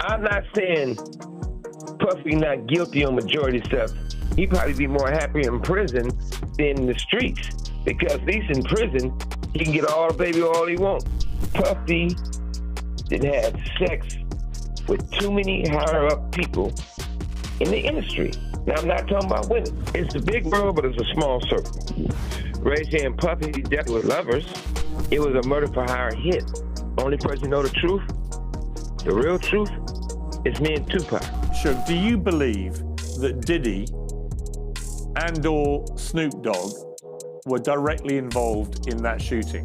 I'm not saying Puffy not guilty on majority stuff. He'd probably be more happy in prison than in the streets, because at least in prison, he can get all the baby oil he wants. Puffy did have sex with too many higher-up people in the industry. Now, I'm not talking about women. It's a big world, but it's a small circle. Ray J and Puffy definitely were lovers. It was a murder for hire hit. Only person who know the truth, the real truth, is me and Tupac. Sure. Do you believe that Diddy and/or Snoop Dogg were directly involved in that shooting?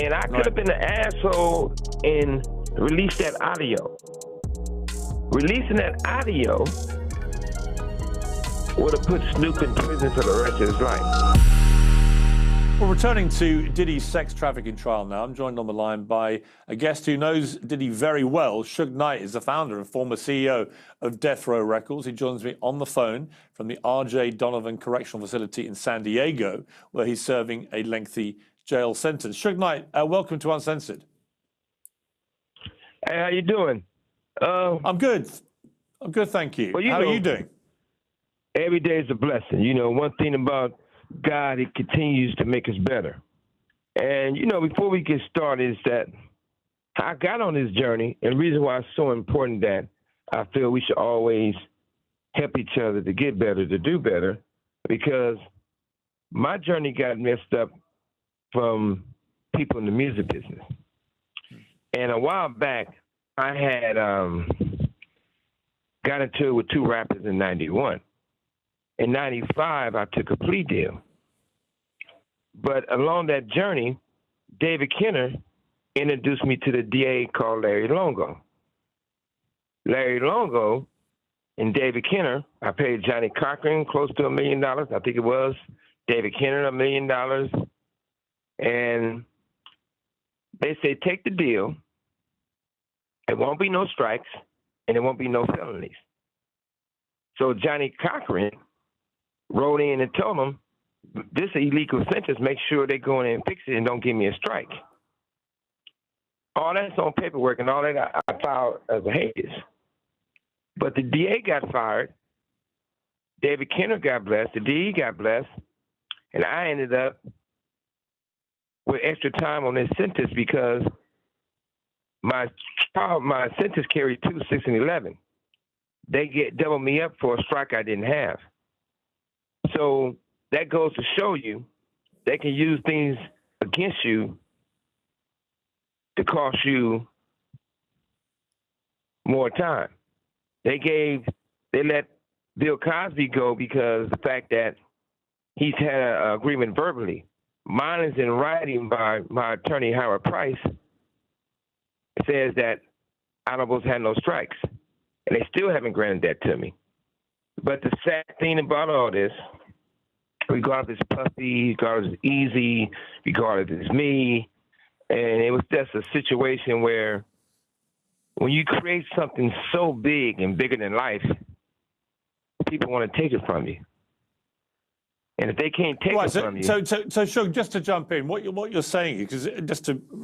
And I could have been an asshole and released that audio. Releasing that audio would have put Snoop in prison for the rest of his life. Well, returning to Diddy's sex trafficking trial now, I'm joined on the line by a guest who knows Diddy very well. Suge Knight is the founder and former CEO of Death Row Records. He joins me on the phone from the R.J. Donovan Correctional Facility in San Diego, where he's serving a lengthy jail sentence. Suge Knight, welcome to Uncensored. Hey, how you doing? I'm good. I'm good, thank you. Well, how are you doing? Every day is a blessing. You know, one thing about God, He continues to make us better. And, you know, before we get started, is that I got on this journey, and the reason why it's so important that I feel we should always help each other to get better, to do better, because my journey got messed up from people in the music business. And a while back, I had got into it with two rappers in 91. In 95, I took a plea deal. But along that journey, David Kenner introduced me to the DA called Larry Longo. Larry Longo and David Kenner, I paid Johnny Cochran close to $1 million. I think it was. David Kenner, $1 million. And they say, take the deal. There won't be no strikes, and there won't be no felonies. So Johnny Cochran wrote in and told them, this illegal sentence, make sure they go in and fix it and don't give me a strike. All that's on paperwork, and all that I filed as a habeas. But the DA got fired. David Kenner got blessed. The DE got blessed. And I ended up with extra time on this sentence because my sentence carried 2, 6, and 11. They doubled me up for a strike I didn't have. So that goes to show you they can use things against you to cost you more time. They let Bill Cosby go because the fact that he's had an agreement verbally. Mine is in writing by my attorney, Howard Price. It says that I don't supposed to have no strikes. And they still haven't granted that to me. But the sad thing about all this, regardless it's Puffy, regardless it's Easy, regardless it's me, and it was just a situation where when you create something so big and bigger than life, people want to take it from you. And if they can't take it from you... So Suge, just to jump in, what you're saying, because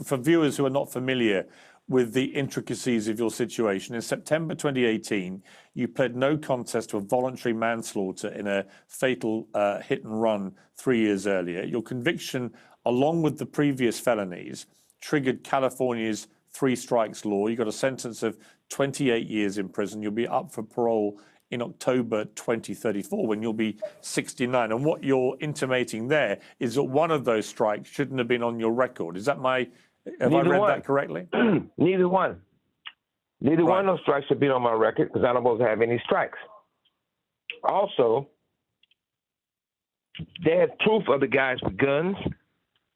for viewers who are not familiar with the intricacies of your situation, in September 2018, you pled no contest to a voluntary manslaughter in a fatal hit and run 3 years earlier. Your conviction, along with the previous felonies, triggered California's 3 strikes law. You got a sentence of 28 years in prison. You'll be up for parole in October 2034 when you'll be 69. And what you're intimating there is that one of those strikes shouldn't have been on your record. Is that have I read that correctly? Neither one. Neither one of those strikes should be on my record because I don't supposed to have any strikes. Also, they had proof of the guys with guns.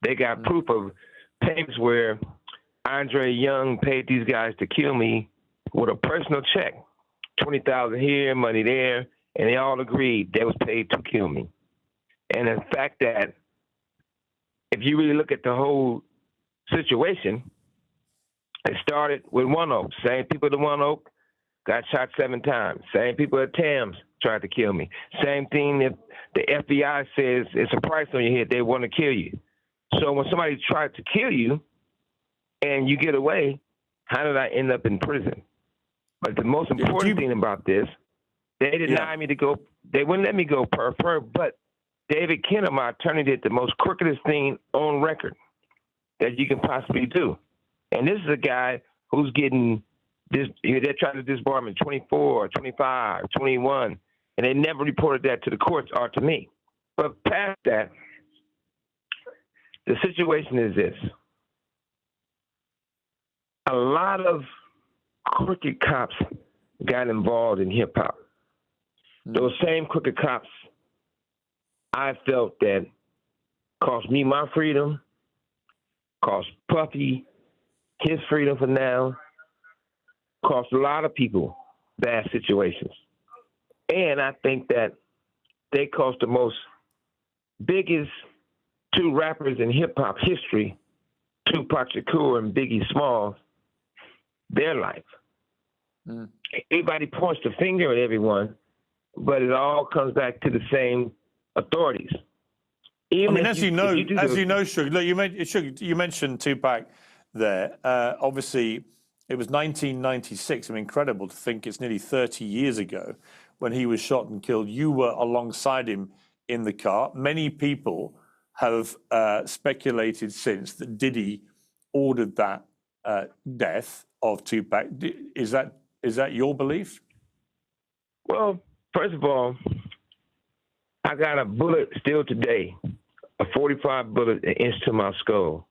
They got proof of payments where Andre Young paid these guys to kill me with a personal check. $20,000 here, money there, and they all agreed they was paid to kill me. And the fact that if you really look at the whole situation, it started with One Oak. Same people at One Oak got shot 7 times. Same people at Tams tried to kill me. Same thing if the FBI says it's a price on your head, they want to kill you. So when somebody tried to kill you and you get away, how did I end up in prison? But the most important thing about this, they denied me to go. They wouldn't let me go per. But David Kenner, my attorney, did the most crookedest thing on record that you can possibly do. And this is a guy who's getting this. They're trying to disbar him in 24, 25, 21, and they never reported that to the courts or to me. But past that, the situation is this. A lot of crooked cops got involved in hip hop. Those same crooked cops, I felt that cost me my freedom, cost Puffy his freedom for now, cost a lot of people bad situations. And I think that they cost the biggest two rappers in hip hop history, Tupac Shakur and Biggie Smalls, their life. Everybody points the finger at everyone, but it all comes back to the same authorities. Even as you know, Sugar, look, you mentioned Tupac there. Obviously, it was 1996. I mean, incredible to think it's nearly 30 years ago when he was shot and killed. You were alongside him in the car. Many people have speculated since that Diddy ordered that death of Tupac. Is that your belief? Well, first of all, I got a bullet still today, a 45 bullet an inch to my skull.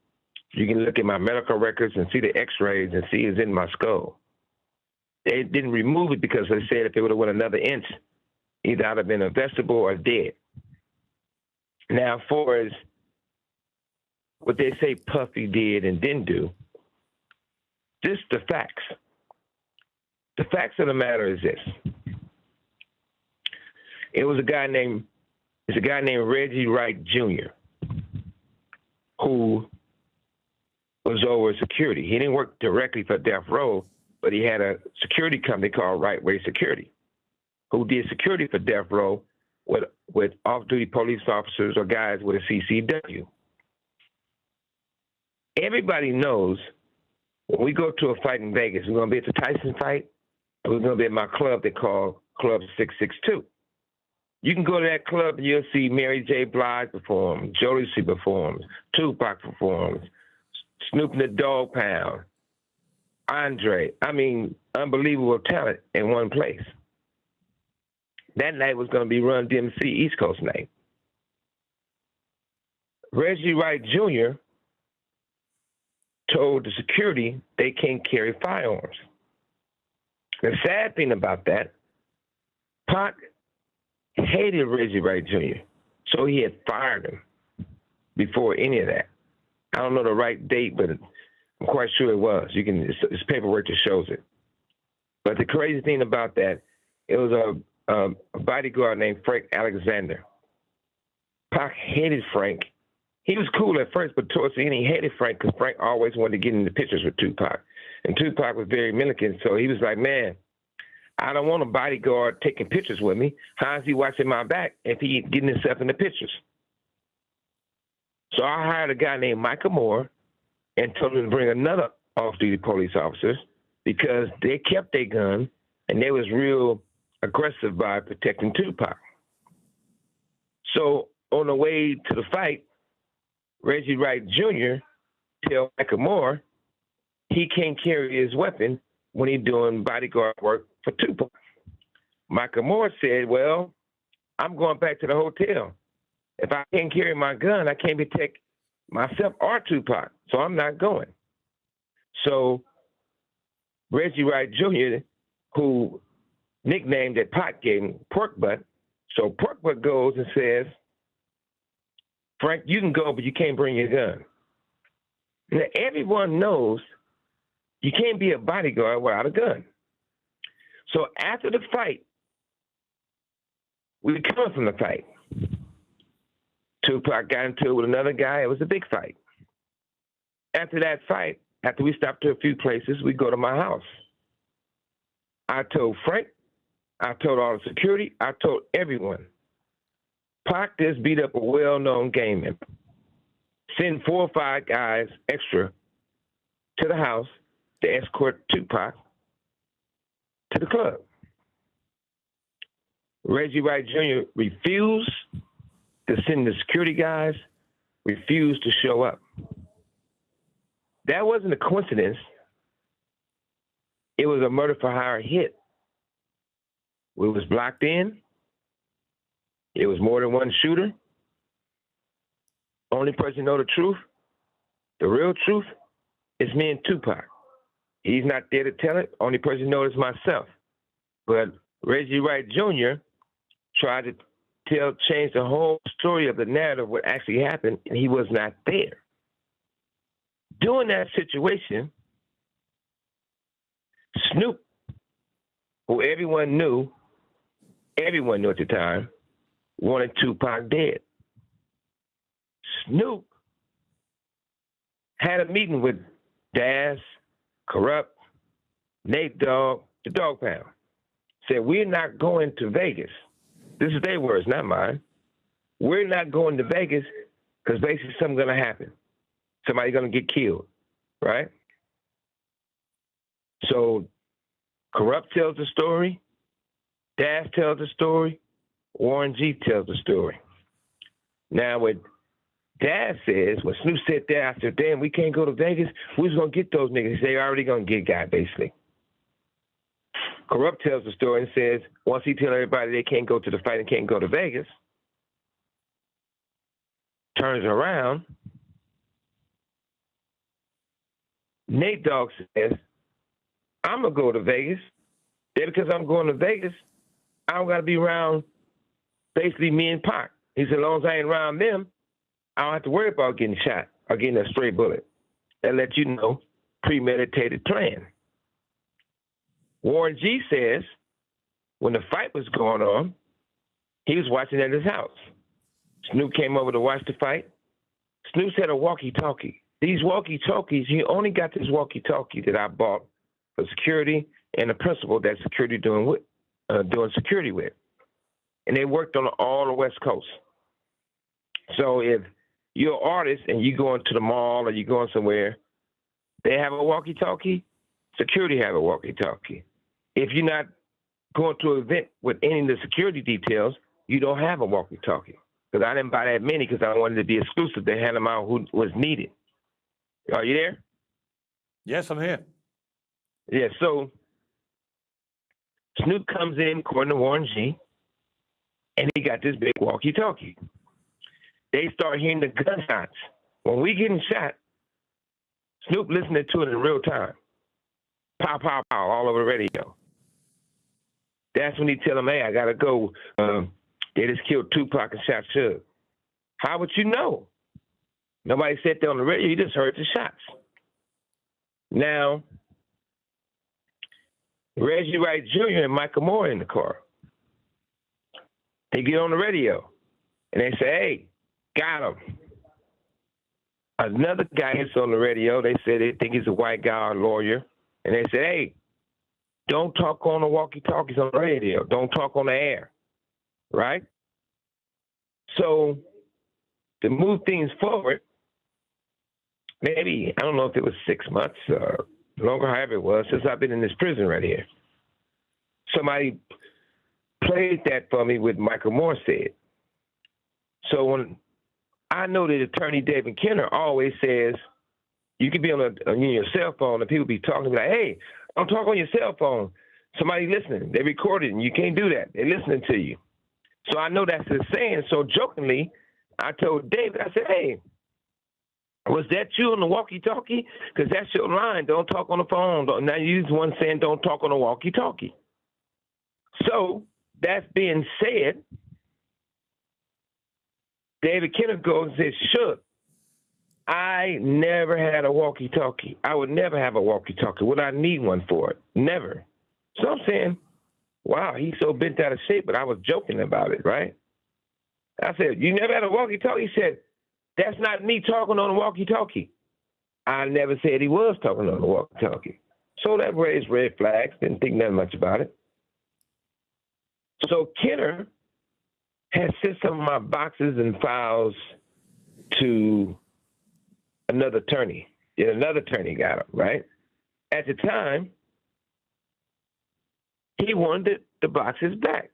You can look at my medical records and see the x-rays and see it's in my skull. They didn't remove it because they said if it would have went another inch, either I'd have been a vegetable or dead. Now, as far as what they say Puffy did and didn't do, just the facts. The facts of the matter is this. It's a guy named Reggie Wright Jr. who was over security. He didn't work directly for Death Row, but he had a security company called Right Way Security, who did security for Death Row with off-duty police officers or guys with a CCW. Everybody knows when we go to a fight in Vegas, we're going to be at the Tyson fight, and we're going to be at my club they call Club 662. You can go to that club and you'll see Mary J. Blige perform, Jodeci performs, Tupac performs, Snoop and the Dogg Pound, Andre. I mean, unbelievable talent in one place. That night was going to be Run DMC East Coast night. Reggie Wright Jr. told the security they can't carry firearms. The sad thing about that, Pac hated Reggie Wright Jr., so he had fired him before any of that. I don't know the right date, but I'm quite sure it was. It's paperwork that shows it. But the crazy thing about that, it was a bodyguard named Frank Alexander. Pac hated Frank. He was cool at first, but towards the end, he hated Frank because Frank always wanted to get into pictures with Tupac. And Tupac was very militant, so he was like, man, I don't want a bodyguard taking pictures with me. How is he watching my back if he getting himself in the pictures? So I hired a guy named Michael Moore and told him to bring another off-duty police officer because they kept their gun and they was real aggressive by protecting Tupac. So on the way to the fight, Reggie Wright Jr. tell Michael Moore he can't carry his weapon when he's doing bodyguard work for Tupac. Michael Moore said, well, I'm going back to the hotel. If I can't carry my gun, I can't protect myself or Tupac, so I'm not going. So Reggie Wright Jr., who nicknamed that Pac gave him Pork Butt, so Pork Butt goes and says, Frank, you can go, but you can't bring your gun. Now, everyone knows you can't be a bodyguard without a gun. So after the fight, we come from the fight. Tupac got into it with another guy. It was a big fight. After that fight, after we stopped to a few places, we go to my house. I told Frank, I told all the security, I told everyone, Pac just beat up a well-known gang member. Send 4 or 5 guys extra to the house to escort Tupac. to the club. Reggie Wright Jr. refused to send the security guys, refused to show up. That wasn't a coincidence. It was a murder for hire hit. It was blocked in. It was more than one shooter. Only person know the truth, the real truth, is me and Tupac. He's not there to tell it. Only person knows is myself. But Reggie Wright Jr. tried to change the whole story of the narrative, what actually happened, and he was not there. During that situation, Snoop, who everyone knew at the time, wanted Tupac dead. Snoop had a meeting with Daz, Corrupt, Nate Dogg, the Dog Pound. Said, we're not going to Vegas. This is their words, not mine. We're not going to Vegas because basically something's going to happen. Somebody's going to get killed, right? So Corrupt tells the story. Daz tells the story. Warren G tells the story. Now, what Daz says, when Snoop said that, I said, damn, we can't go to Vegas. Who's going to get those niggas? They're already going to get guy, basically. Corrupt tells the story and says, once he tells everybody they can't go to the fight and can't go to Vegas, turns around, Nate Dogg says, I'm going to go to Vegas. Then because I'm going to Vegas, I don't got to be around basically me and Pac. He said, as long as I ain't around them, I don't have to worry about getting shot or getting a stray bullet. That lets you know, premeditated plan. Warren G says, when the fight was going on, he was watching at his house. Snoop came over to watch the fight. Snoop had a walkie-talkie. These walkie-talkies, he only got this walkie-talkie that I bought for security and the principal that security doing security with. And they worked on all the West Coast. So if you're an artist and you go into the mall or you're going somewhere, they have a walkie-talkie, security have a walkie-talkie. If you're not going to an event with any of the security details, you don't have a walkie-talkie. Because I didn't buy that many because I wanted to be exclusive to hand them out who was needed. Are you there? Yes, I'm here. Yeah, so Snoop comes in, according to Warren G, and he got this big walkie-talkie. They start hearing the gunshots. When we getting shot, Snoop listening to it in real time. Pow, pow, pow, all over the radio. That's when he tell him, hey, I got to go. They just killed Tupac and shot Suge. How would you know? Nobody said that on the radio. You just heard the shots. Now, Reggie Wright Jr. and Michael Moore in the car. They get on the radio, and they say, hey, got him. Another guy hits on the radio. They say they think he's a white guy or a lawyer. And they say, hey, don't talk on the walkie-talkies on the radio. Don't talk on the air, right? So to move things forward, maybe, I don't know if it was 6 months or longer, however it was, since I've been in this prison right here. Somebody played that for me with Michael Moore said. So when I know that attorney David Kenner always says, you can be on your cell phone and people be talking like, hey, don't talk on your cell phone. Somebody listening. They recorded and you can't do that. They're listening to you. So I know that's his saying. So jokingly, I told David, I said, hey, was that you on the walkie-talkie? Because that's your line. Don't talk on the phone. Now you use one saying don't talk on the walkie-talkie. So that's being said, David Kenner goes and says, Suge, I never had a walkie-talkie. I would never have a walkie-talkie. Would I need one for it? Never. So I'm saying, wow, he's so bent out of shape, but I was joking about it, right? I said, you never had a walkie-talkie? He said, that's not me talking on a walkie-talkie. I never said he was talking on a walkie-talkie. So that raised red flags. Didn't think nothing much about it. So Kenner had sent some of my boxes and files to another attorney. And another attorney got them, right? At the time, He wanted the boxes back.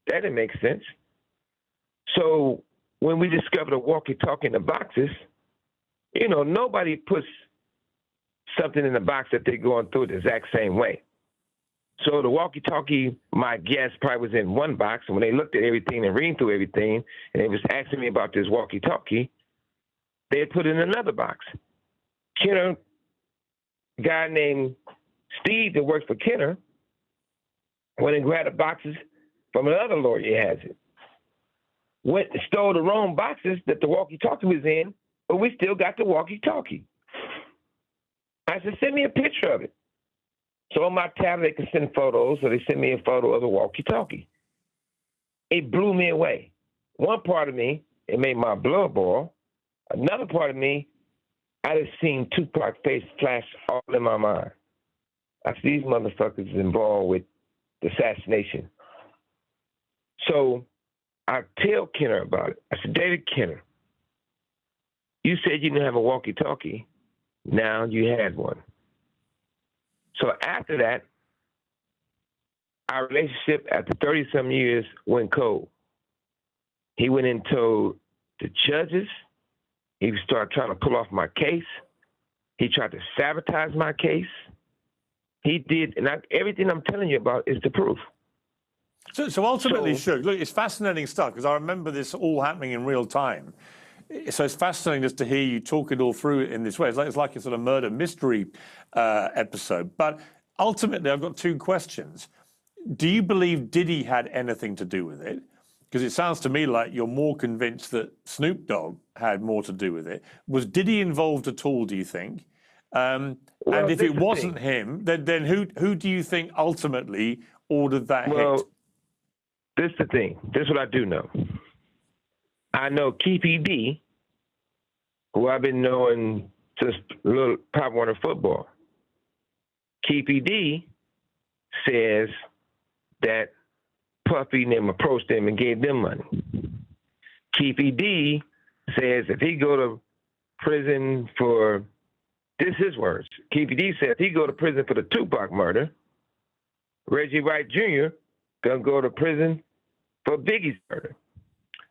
That didn't make sense. So when we discovered a walkie-talkie in the boxes, nobody puts something in the box that they're going through the exact same way. So the walkie-talkie, my guess, probably was in one box. And when they looked at everything and reading through everything, and they was asking me about this walkie-talkie, they had put it in another box. Kenner, a guy named Steve that works for Kenner, went and grabbed the boxes from another lawyer who has it. Went and stole the wrong boxes that the walkie-talkie was in, but we still got the walkie-talkie. I said, send me a picture of it. So on my tablet, they can send photos, so they sent me a photo of the walkie-talkie. It blew me away. One part of me, it made my blood boil. Another part of me, I just seen Tupac's face flash all in my mind. I said, these motherfuckers is involved with the assassination. So I tell Kenner about it. I said, David Kenner, you said you didn't have a walkie-talkie. Now you had one. So after that, our relationship after 30-some years went cold. He went and told the judges. He started trying to pull off my case. He tried to sabotage my case. He did, and everything I'm telling you about is the proof. So ultimately, Shug, look, it's fascinating stuff because I remember this all happening in real time. So it's fascinating just to hear you talk it all through in this way. It's like a sort of murder mystery episode. But ultimately, I've got two questions. Do you believe Diddy had anything to do with it? Because it sounds to me like you're more convinced that Snoop Dogg had more to do with it. Was Diddy involved at all, do you think? And if it wasn't him, then who do you think ultimately ordered that hit? This is the thing. This is what I do know. I know Keefe D, who I've been knowing since little Pop Warner football. Keefe D says that Puffy and them approached them and gave them money. Keefe D says if he go to prison for, this is his words. Keefe D says if he go to prison for the Tupac murder, Reggie Wright Jr. gonna go to prison for Biggie's murder.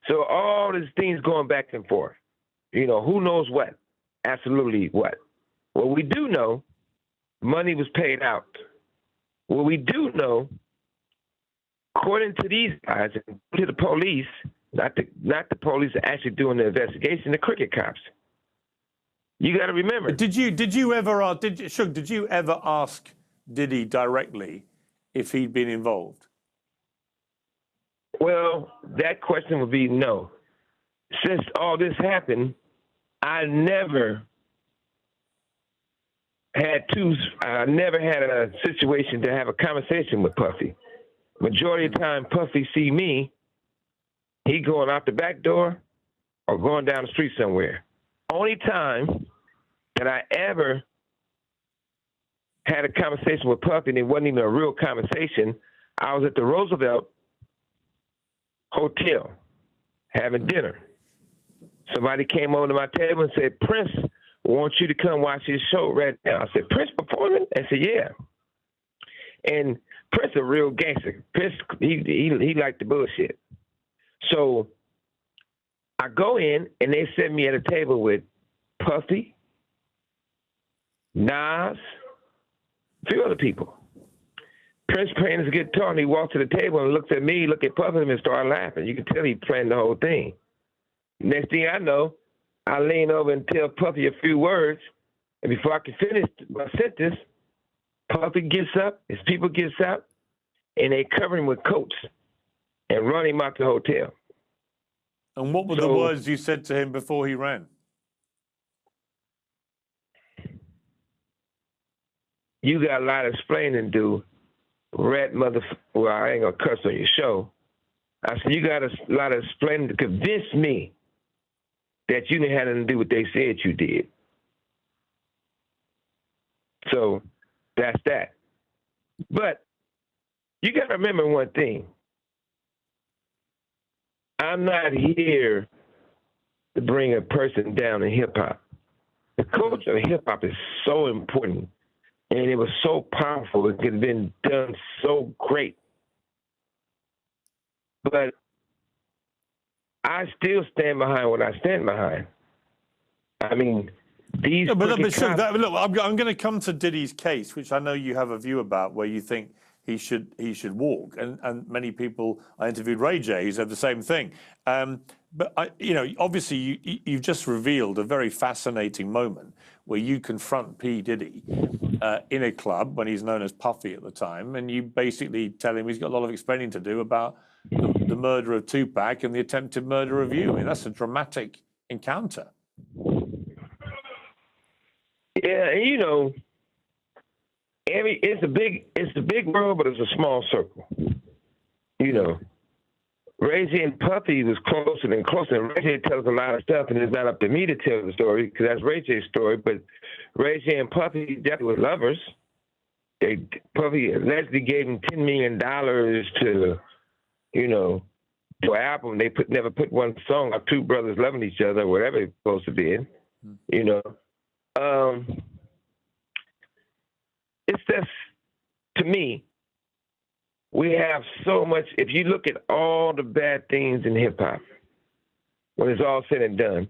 So all these things going back and forth. Who knows what? Absolutely what? What we do know, money was paid out. What we do know, according to these guys, to the police, not the police actually doing the investigation, the cricket cops. You got to remember. Did you ever ask Diddy directly if he'd been involved? Well, that question would be no. Since all this happened, I never had a situation to have a conversation with Puffy. Majority of the time, Puffy see me, he going out the back door or going down the street somewhere. Only time that I ever had a conversation with Puffy, and it wasn't even a real conversation, I was at the Roosevelt Hotel having dinner. Somebody came over to my table and said, Prince wants you to come watch his show right now. I said, Prince performing? I said, yeah. And Prince a real gangster. Prince, he liked the bullshit. So I go in and they set me at a table with Puffy, Nas, a few other people. Prince playing his guitar, and he walked to the table and looked at me, looked at Puffy, and started laughing. You could tell he planned the whole thing. Next thing I know, I lean over and tell Puffy a few words, and before I can finish my sentence, Puffy gets up, his people gets up, and they cover him with coats and run him out the hotel. And what were the words you said to him before he ran? You got a lot of explaining to do. Rat well, I ain't gonna cuss on your show. I said, you got a lot of explaining to convince me that you didn't have nothing to do what they said you did. So that's that. But you got to remember one thing. I'm not here to bring a person down in hip hop. The culture of hip hop is so important and it was so powerful. It could have been done so great. But I still stand behind what I stand behind. I mean, these. No, but sure, look, I'm going to come to Diddy's case, which I know you have a view about, where you think he should walk, and many people I interviewed, Ray J, who said the same thing. But obviously you've just revealed a very fascinating moment where you confront P. Diddy in a club when he's known as Puffy at the time, and you basically tell him he's got a lot of explaining to do about the murder of Tupac and the attempted murder of you. I mean, that's a dramatic encounter. Yeah, it's a big world, but it's a small circle. Ray J and Puffy was closer and closer. And Ray J tells a lot of stuff, and it's not up to me to tell the story because that's Ray J's story. But Ray J and Puffy definitely were lovers. Puffy allegedly gave him $10 million to an album. They never put one song of two brothers loving each other, whatever it's supposed to be. It's just, to me, we have so much. If you look at all the bad things in hip hop, when it's all said and done,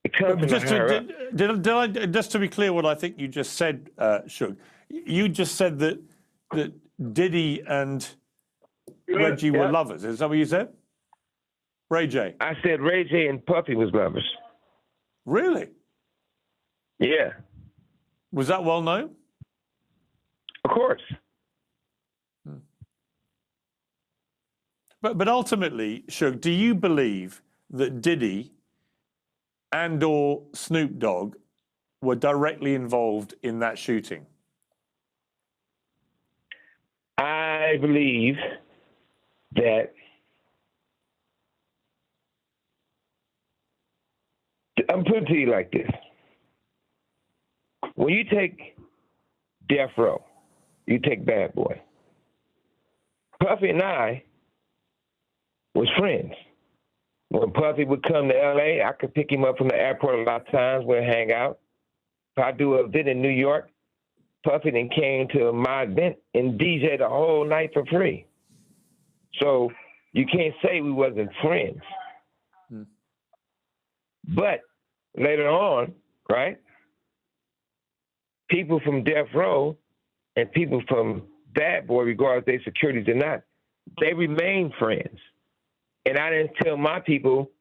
it comes from just to be clear, what I think you just said, Suge, you just said that Diddy and Reggie were lovers. Is that what you said? Ray J. I said Ray J and Puffy was lovers. Really? Yeah. Was that well known? Of course. But ultimately, Suge, do you believe that Diddy and/or Snoop Dogg were directly involved in that shooting? I believe that I'm putting it to you like this. When you take Death Row, you take Bad Boy. Puffy and I was friends. When Puffy would come to LA, I could pick him up from the airport a lot of times. We'd hang out. If I do an event in New York, Puffy then came to my event and DJ the whole night for free. So you can't say we wasn't friends. But later on, right, people from Death Row and people from Bad Boy, regardless of their securities or not, they remain friends. And I didn't tell my people,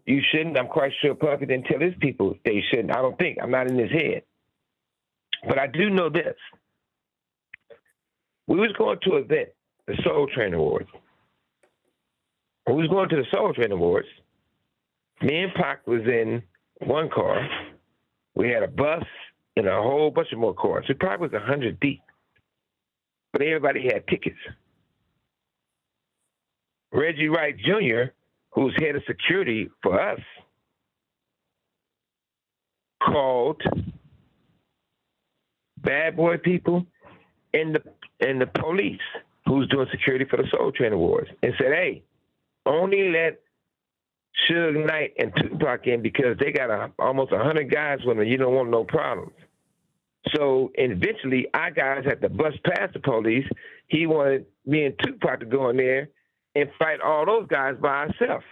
you shouldn't. I'm quite sure Puffy didn't tell his people they shouldn't. I don't think. I'm not in his head. But I do know this. We was going to an event, the Soul Train Awards. When we was going to the Soul Train Awards, me and Pac was in one car. We had a bus and a whole bunch of more cars. It probably was 100 deep. But everybody had tickets. Reggie Wright Jr., who's head of security for us, called Bad Boy people and the police who's doing security for the Soul Train Awards and said, hey, only let Suge Knight and Tupac in because they got almost 100 guys with them. You don't want no problems. So eventually our guys had to bust past the police. He wanted me and Tupac to go in there and fight all those guys by ourselves.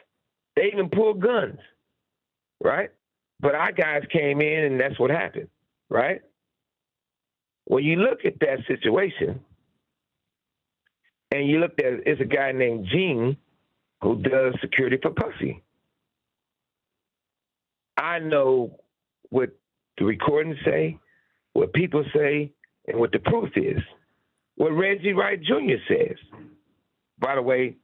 They even pulled guns, right? But our guys came in, and that's what happened, right? When you look at that situation, and you look at it's a guy named Gene who does security for Puffy. I know what the recordings say, what people say, and what the proof is. What Reggie Wright Jr. says. By the way,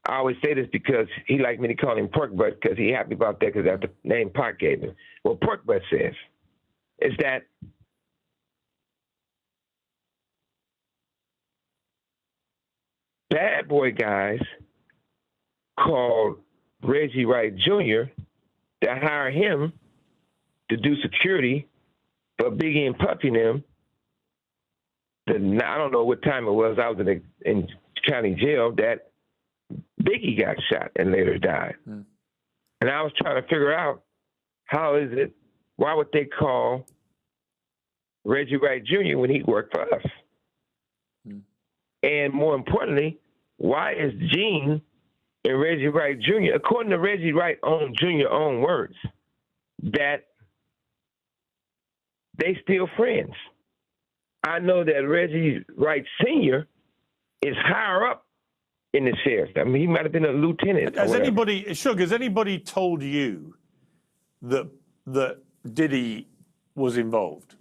I always say this because he liked me to call him Pork Butt because he happy about that because that's the name Pac gave him. What Pork Butt says is that Bad Boy guys called Reggie Wright Jr. to hire him to do security for Biggie and Puffy and them. I don't know what time it was. I was in county jail that Biggie got shot and later died. And I was trying to figure out how is it, why would they call Reggie Wright Jr. when he worked for us? And more importantly, why is Gene and Reggie Wright Jr., according to Reggie Wright Jr. own words, that they still friends? I know that Reggie Wright Sr. is higher up in the sheriff. I mean, he might have been a lieutenant. Has anybody told you that Diddy was involved?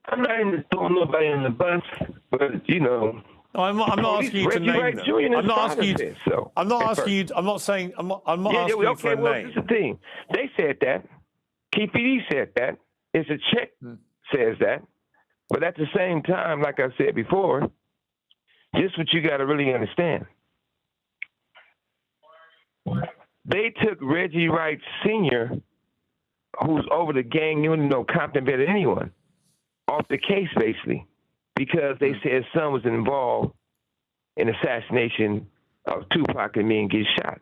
I'm not even throwing nobody in the bus, but you know. No, I'm not asking you to name them. I'm not asking you. I'm not asking you. I'm not saying. I'm not asking you for a name. This is the thing. They said that. Keith PD said that. It's a check says that. But at the same time, like I said before, just what you got to really understand. They took Reggie Wright Sr., who's over the gang, you know, Compton better than anyone, off the case basically, because they said his son was involved in assassination of Tupac and me and get shot.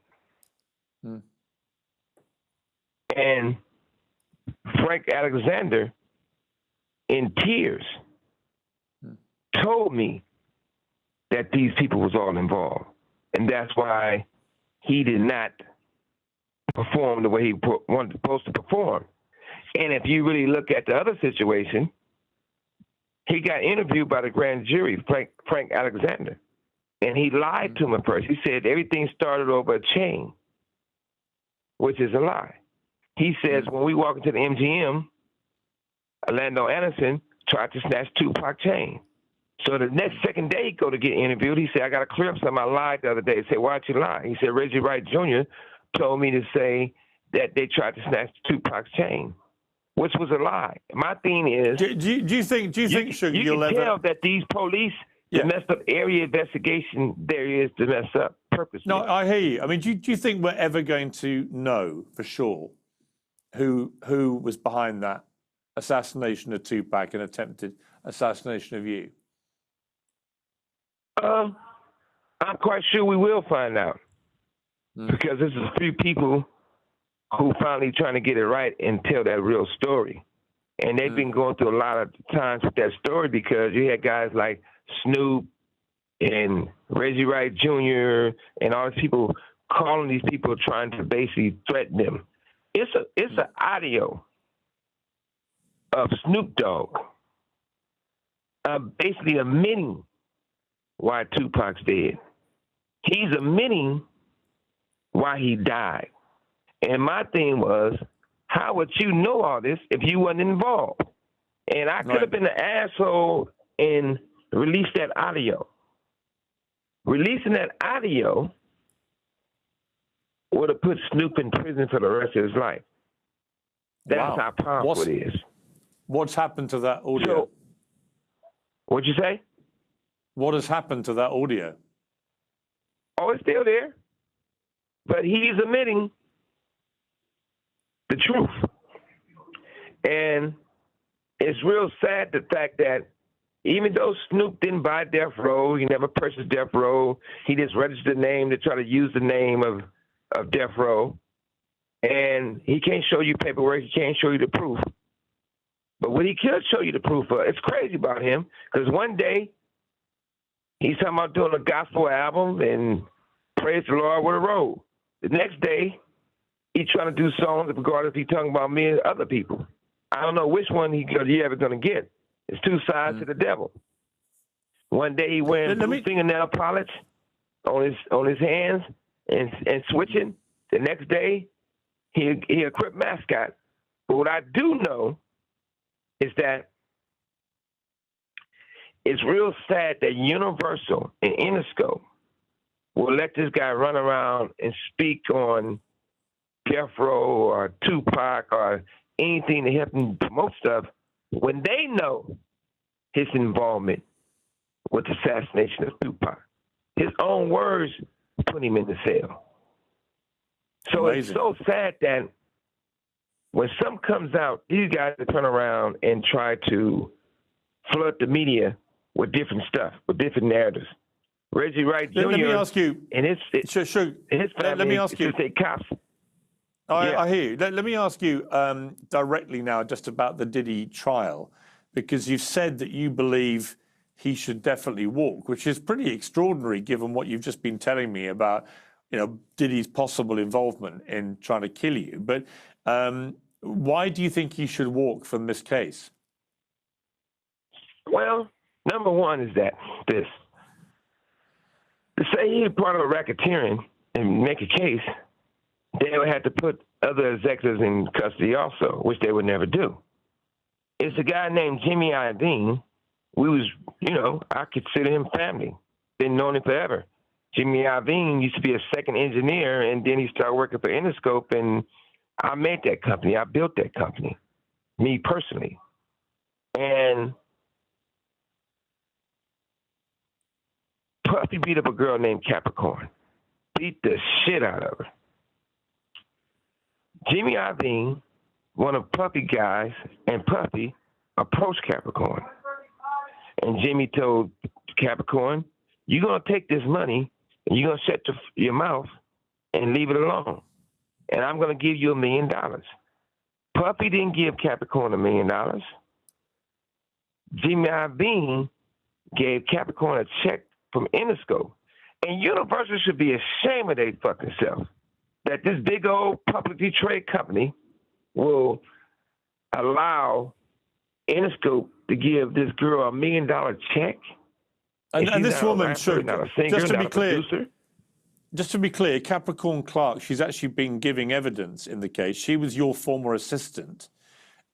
And Frank Alexander, in tears, told me that these people was all involved. And that's why he did not perform the way he was supposed to perform. And if you really look at the other situation, he got interviewed by the grand jury, Frank Alexander, and he lied to him at first. He said everything started over a chain, which is a lie. He says when we walk into the MGM, Orlando Anderson tried to snatch Tupac chain. So the next second day he go to get interviewed, he said, I got to clear up something. I lied the other day. He said, why'd you lie? He said, Reggie Wright Jr. told me to say that they tried to snatch Tupac's chain, which was a lie. My thing is, do you think Sugar, you can tell that these police, the messed up area investigation there is to mess up purposely. No, I hear you. I mean, do you think we're ever going to know for sure who was behind that assassination of Tupac and attempted assassination of you? I'm quite sure we will find out because this is a few people who finally trying to get it right and tell that real story. And they've been going through a lot of times with that story because you had guys like Snoop and Reggie Wright Jr. and all these people calling these people trying to basically threaten them. It's an audio of Snoop Dogg basically admitting why Tupac's dead. He's admitting why he died. And my thing was, how would you know all this if you wasn't involved? And I could have been an asshole and released that audio. Releasing that audio would have put Snoop in prison for the rest of his life. That's how powerful it is. What's happened to that audio? So, what'd you say? What has happened to that audio? Oh, it's still there. But he's admitting the truth. And it's real sad the fact that even though Snoop didn't buy Death Row, he never purchased Death Row, he just registered the name to try to use the name of Death Row. And he can't show you paperwork, he can't show you the proof. But what he could show you the proof of, it's crazy about him, because one day he's talking about doing a gospel album and praise the Lord with a robe. The next day, he's trying to do songs regardless if he's talking about me and other people. I don't know which one he ever going to get. It's two sides to the devil. One day he wearing blue fingernail polish on his hands and switching. The next day, he a Crip mascot. But what I do know is that it's real sad that Universal and Interscope will let this guy run around and speak on Death Row or Tupac or anything to help him promote stuff when they know his involvement with the assassination of Tupac. His own words put him in the cell. So It's so sad that when something comes out, these guys turn around and try to flood the media with different stuff, with different narratives. Reggie Wright Jr. Let me ask you. And his family let me ask you. say cops. Yeah. I hear you. Let me ask you directly now just about the Diddy trial, because you've said that you believe he should definitely walk, which is pretty extraordinary given what you've just been telling me about, Diddy's possible involvement in trying to kill you. But why do you think he should walk from this case? Well, number one is that this. To say he's part of a racketeering and make a case, they would have to put other executives in custody also, which they would never do. It's a guy named Jimmy Iovine. I consider him family. Been known him forever. Jimmy Iovine used to be a second engineer, and then he started working for Interscope, and I made that company. I built that company, me personally. And Puffy beat up a girl named Capricorn. Beat the shit out of her. Jimmy Iovine, one of Puffy guys, and Puffy approached Capricorn. And Jimmy told Capricorn, you're going to take this money and you're going to shut your mouth and leave it alone. And I'm going to give you $1 million. Puffy didn't give Capricorn $1 million. Jimmy Iovine gave Capricorn a check from Interscope. And Universal should be ashamed of their fucking self that this big old publicly traded company will allow Interscope to give this girl $1 million check. And this woman, rapper, not a singer, just to not be a clear, producer. just to be clear, Capricorn Clark, she's actually been giving evidence in the case. She was your former assistant,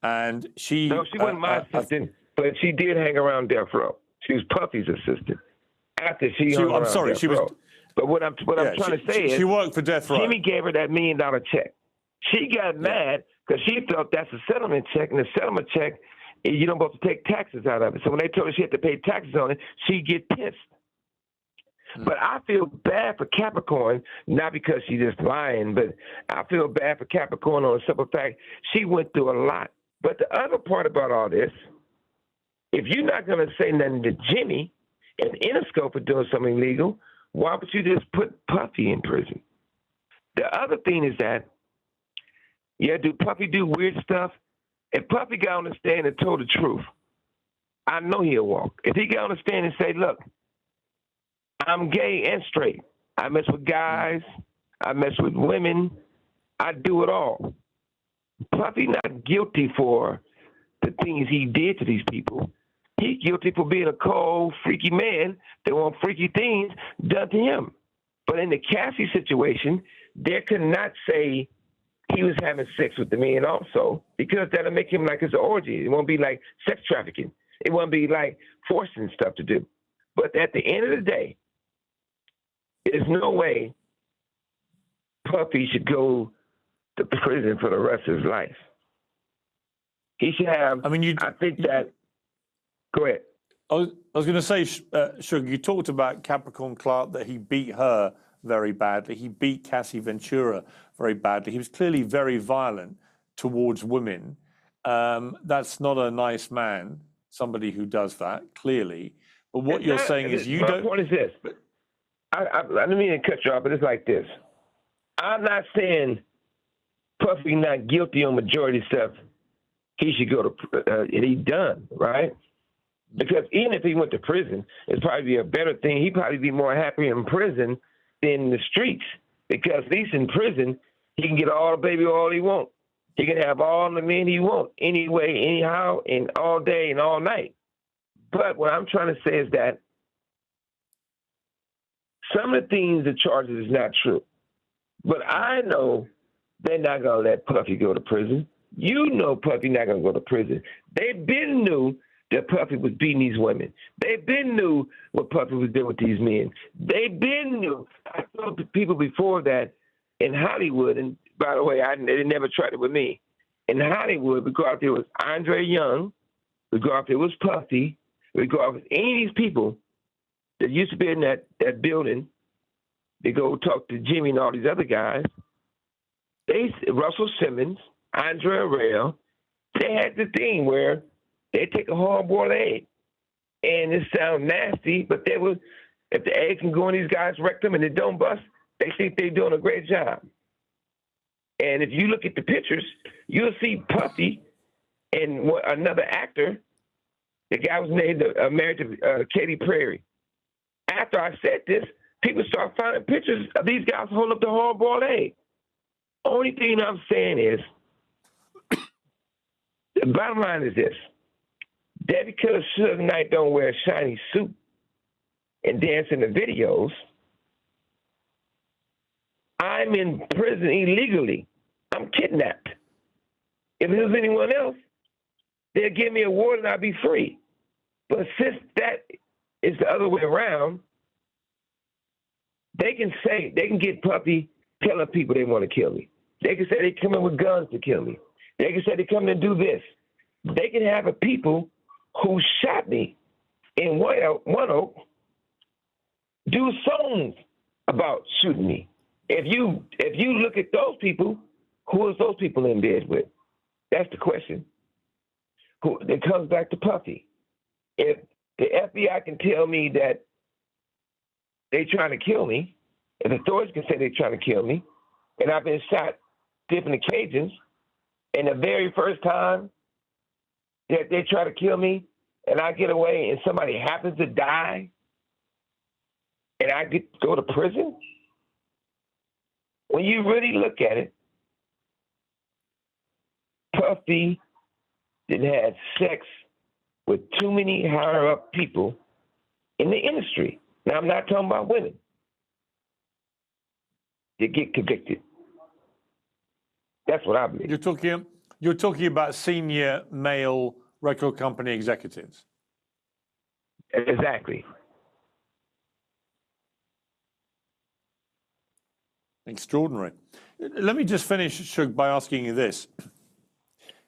and she. No, she wasn't my assistant, but she did hang around Death Row. She was Puffy's assistant. After she hung around Death Row. But what I'm trying to say is, she worked for Death Row. Jimmy gave her that $1 million check. She got mad because she thought that's a settlement check, and the settlement check, you don't supposed to take taxes out of it. So when they told her she had to pay taxes on it, she'd get pissed. But I feel bad for Capricorn, not because she's just lying, but I feel bad for Capricorn on the simple fact she went through a lot. But the other part about all this, if you're not going to say nothing to Jimmy and Interscope for doing something illegal, why would you just put Puffy in prison? The other thing is that, do Puffy do weird stuff? If Puffy got on the stand and told the truth, I know he'll walk. If he got on the stand and say, look, I'm gay and straight. I mess with guys. I mess with women. I do it all. Puffy not guilty for the things he did to these people. He's guilty for being a cold, freaky man that want freaky things done to him. But in the Cassie situation, they could not say he was having sex with the man also, because that'll make him like it's an orgy. It won't be like sex trafficking. It won't be like forcing stuff to do. But at the end of the day, there's no way Puffy should go to prison for the rest of his life. He should have. I think that. Go ahead. I was going to say, Sugar, you talked about Capricorn Clark, that he beat her very badly. He beat Cassie Ventura very badly. He was clearly very violent towards women. That's not a nice man, somebody who does that, clearly. But what you're saying is you don't. My point is this. I don't mean to cut you off, but it's like this. I'm not saying Puffy not guilty on majority stuff. He should go to, and he's done, right? Because even if he went to prison, it'd probably be a better thing. He'd probably be more happy in prison than in the streets. Because at least in prison, he can get all the baby oil he wants. He can have all the men he wants, anyway, anyhow, and all day and all night. But what I'm trying to say is that some of the things, the charges is not true. But I know they're not going to let Puffy go to prison. You know Puffy not going to go to prison. They been knew that Puffy was beating these women. They been knew what Puffy was doing with these men. They been knew. I told people before that in Hollywood, and by the way, they never tried it with me. In Hollywood, we go out there with Andre Young, we go out there with Puffy, we go out with any of these people that used to be in that building. They go talk to Jimmy and all these other guys. Russell Simmons, Andre Arell, they had the thing where they take a hard-boiled egg. And it sounds nasty, but if the egg can go in these guys' rectum and it don't bust, they think they're doing a great job. And if you look at the pictures, you'll see Puffy and another actor. The guy was married to Katy Perry. After I said this, people start finding pictures of these guys holding up the hard-boiled egg. Only thing I'm saying is, the bottom line is this. That because Suge Knight don't wear a shiny suit and dance in the videos, I'm in prison illegally. I'm kidnapped. If it was anyone else, they'd give me a warrant and I'd be free. But since that is the other way around, they can get Puffy telling people they want to kill me. They can say they come in with guns to kill me. They can say they come in and do this. They can have a people who shot me in One Oak do songs about shooting me. If you look at those people, who is those people in bed with? That's the question. It comes back to Puffy. If the FBI can tell me that they're trying to kill me, if authorities can say they're trying to kill me, and I've been shot different occasions, and the very first time that they try to kill me and I get away and somebody happens to die and I get to go to prison, when you really look at it, Puffy didn't have sex with too many higher-up people in the industry. Now, I'm not talking about women. They get convicted. That's what I believe. You're talking about senior male record company executives. Exactly. Extraordinary. Let me just finish, Suge, by asking you this.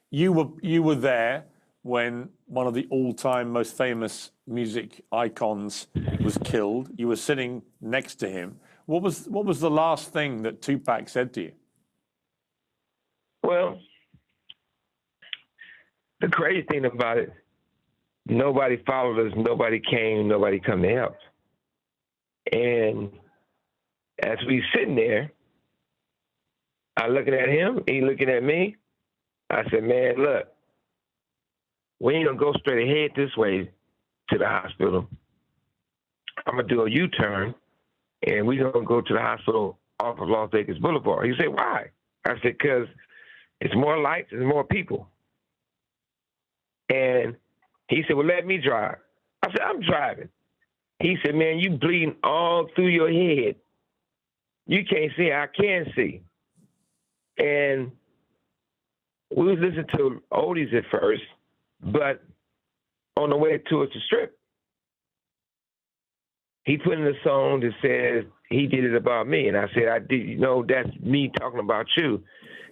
You were there when one of the all-time most famous music icons was killed. You were sitting next to him. What was the last thing that Tupac said to you? Well, the crazy thing about it, nobody followed us, nobody came, nobody come to help. And as we sitting there, I looking at him, he looking at me. I said, man, look, we ain't gonna go straight ahead this way to the hospital. I'm gonna do a U-turn, and we gonna go to the hospital off of Las Vegas Boulevard. He said, why? I said, because it's more lights and more people. And he said, well, let me drive. I said, I'm driving. He said, man, you bleeding all through your head. You can't see, I can see. And we was listening to oldies at first, but on the way towards the Strip, he put in a song that says he did it about me. And I said, I did, you know, that's me talking about you.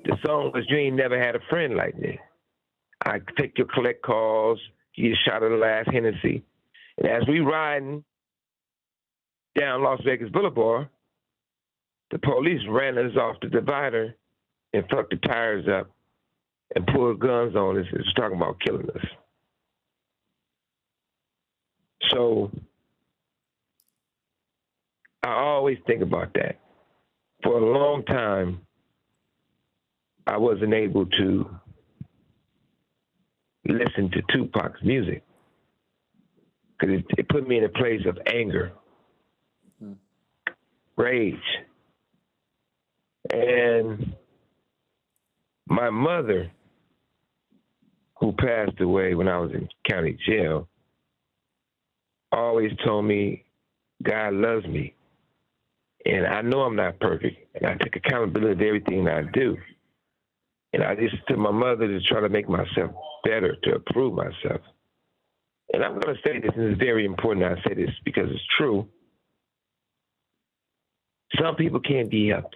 The song was, you ain't never had a friend like me. I take your collect calls, you shot of the last Hennessy. And as we riding down Las Vegas Boulevard, the police ran us off the divider and fucked the tires up and pulled guns on us and was talking about killing us. So I always think about that. For a long time, I wasn't able to listen to Tupac's music because it put me in a place of anger, rage. And my mother, who passed away when I was in county jail, always told me God loves me. And I know I'm not perfect. And I take accountability of everything I do. And I listen to my mother to try to make myself better, to improve myself. And I'm going to say this, and it's very important I say this because it's true. Some people can't be helped.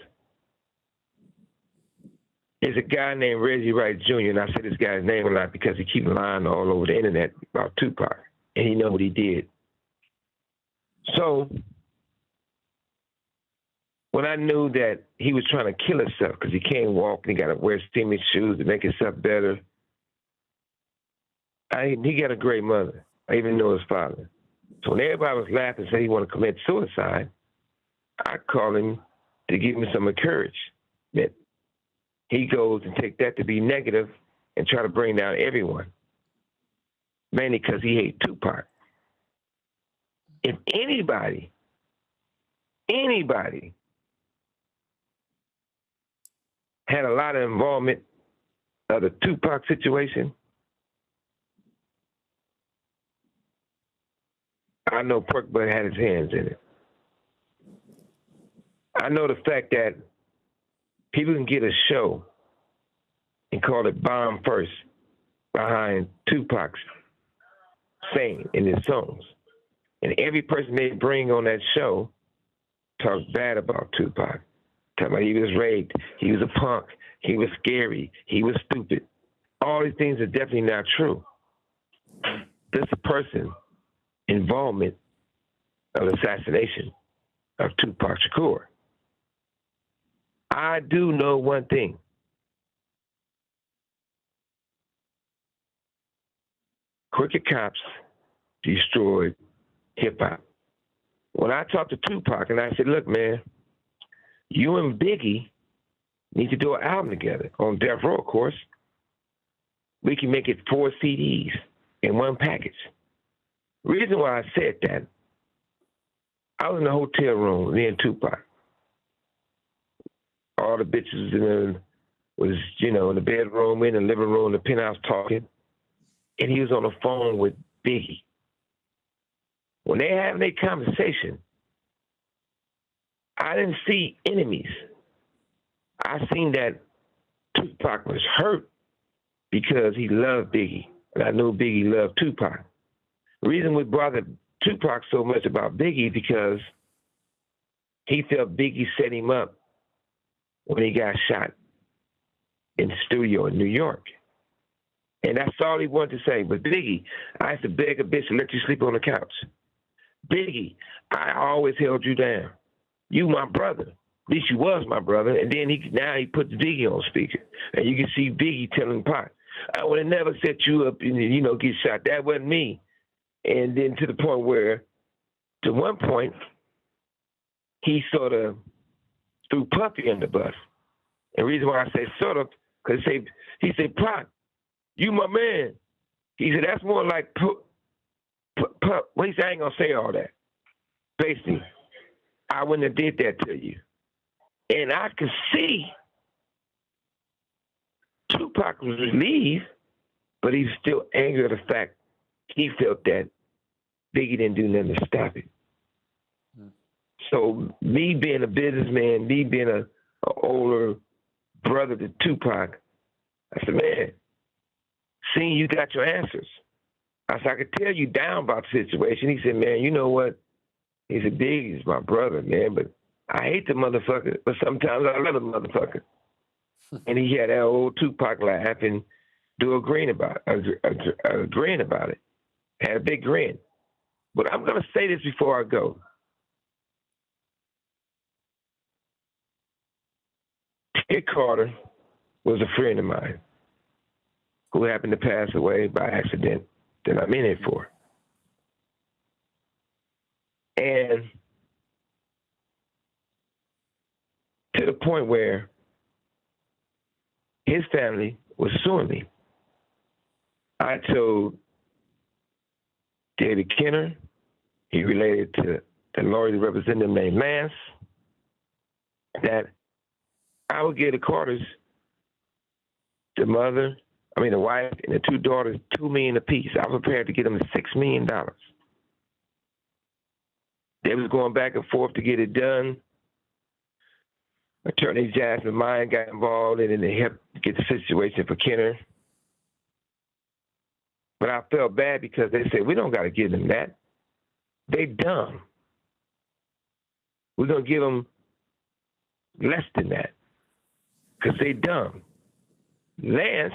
There's a guy named Reggie Wright Jr., and I say this guy's name a lot because he keeps lying all over the internet about Tupac, and he know what he did. So when I knew that he was trying to kill himself because he can't walk and he got to wear steamy shoes to make himself better, he got a great mother. I even know his father. So when everybody was laughing and said he wanted to commit suicide, I called him to give me some encouragement. he goes and take that to be negative and try to bring down everyone, mainly because he hates Tupac. If anybody had a lot of involvement of the Tupac situation, I know Pork Butt had his hands in it. I know the fact that people can get a show and call it Bomb First behind Tupac's saying in his songs. And every person they bring on that show talks bad about Tupac. Talking about he was raped, he was a punk, he was scary, he was stupid. All these things are definitely not true. This person involvement of the assassination of Tupac Shakur. I do know one thing. Crooked cops destroyed hip-hop. When I talked to Tupac and I said, look, man, you and Biggie need to do an album together on Death Row, of course. We can make it 4 CDs in one package. Reason why I said that, I was in the hotel room, me and Tupac. All the bitches was, in the bedroom, in the living room, the penthouse talking. And he was on the phone with Biggie. When they having their conversation, I didn't see enemies. I seen that Tupac was hurt because he loved Biggie. And I knew Biggie loved Tupac. The reason we bothered Tupac so much about Biggie because he felt Biggie set him up when he got shot in the studio in New York. And that's all he wanted to say. But Biggie, I used to beg a bitch to let you sleep on the couch. Biggie, I always held you down. You my brother. At least you was my brother. And then now he put Biggie on speaker. And you can see Biggie telling Pac, I would have never set you up and, get shot. That wasn't me. And then to the point where, to one point, he sort of threw Puffy in the bus. And the reason why I say sort of, because he said, Pac, you my man. He said, that's more like Puff. Well, he said, I ain't going to say all that. Basically, I wouldn't have did that to you. And I could see Tupac was relieved, but he was still angry at the fact he felt that Biggie didn't do nothing to stop it. So me being a businessman, me being an older brother to Tupac, I said, man, seeing you got your answers. I said, I could tell you down about the situation. He said, man, you know what? He said, Biggie's my brother, man, but I hate the motherfucker, but sometimes I love the motherfucker. And he had that old Tupac laugh and agreeing about it. Had a big grin. But I'm going to say this before I go. Ted Carter was a friend of mine who happened to pass away by accident that I'm in it for. And to the point where his family was suing me. I told David Kenner, he related to the lawyer representative named Lance, that I would give the Carters, the wife and the 2 daughters, $2 million apiece. I was prepared to give them $6 million. They was going back and forth to get it done. Attorney Jasmine Mine got involved and then they helped get the situation for Kenner. But I felt bad because they said, we don't got to give them that. They dumb. We're going to give them less than that because they dumb. Lance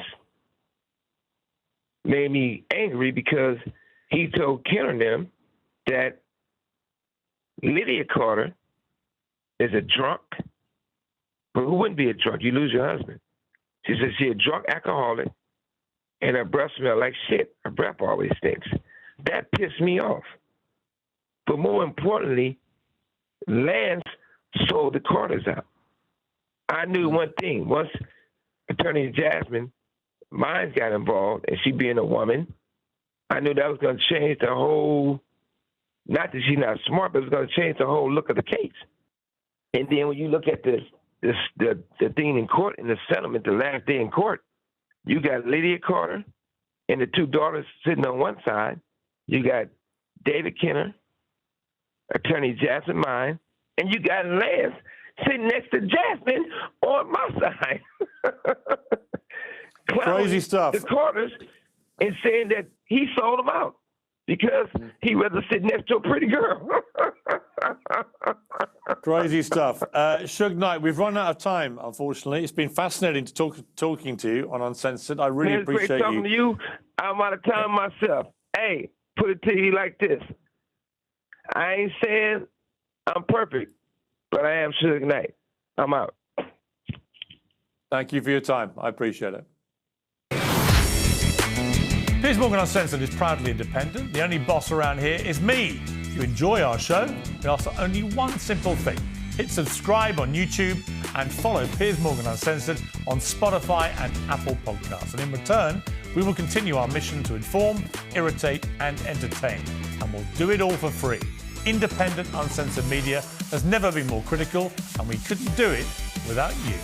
made me angry because he told Kenner and them that Lydia Carter is a drunk. But who wouldn't be a drunk? You lose your husband. She said she's a drunk alcoholic and her breath smells like shit. Her breath always stinks. That pissed me off. But more importantly, Lance sold the Carters out. I knew one thing. Once Attorney Jasmine Mines got involved, and she being a woman, I knew that was going to change the whole, not that she's not smart, but it was going to change the whole look of the case. And then when you look at the thing in court, in the settlement, the last day in court, you got Lydia Carter and the two daughters sitting on one side. You got David Kenner, Attorney Jasmine Mines, and you got Lance sitting next to Jasmine on my side. Crazy stuff. The Carters and saying that he sold them out because he rather sit next to a pretty girl. Crazy stuff. Suge Knight, we've run out of time, unfortunately. It's been fascinating to talking to you on Uncensored. I really appreciate great talking you. to you. I'm out of time myself. Hey, put it to you like this. I ain't saying I'm perfect, but I am Suge Knight. I'm out. Thank you for your time. I appreciate it. Piers Morgan Uncensored is proudly independent. The only boss around here is me. If you enjoy our show, we ask for only one simple thing. Hit subscribe on YouTube and follow Piers Morgan Uncensored on Spotify and Apple Podcasts. And in return, we will continue our mission to inform, irritate and entertain. And we'll do it all for free. Independent, uncensored media has never been more critical, and we couldn't do it without you.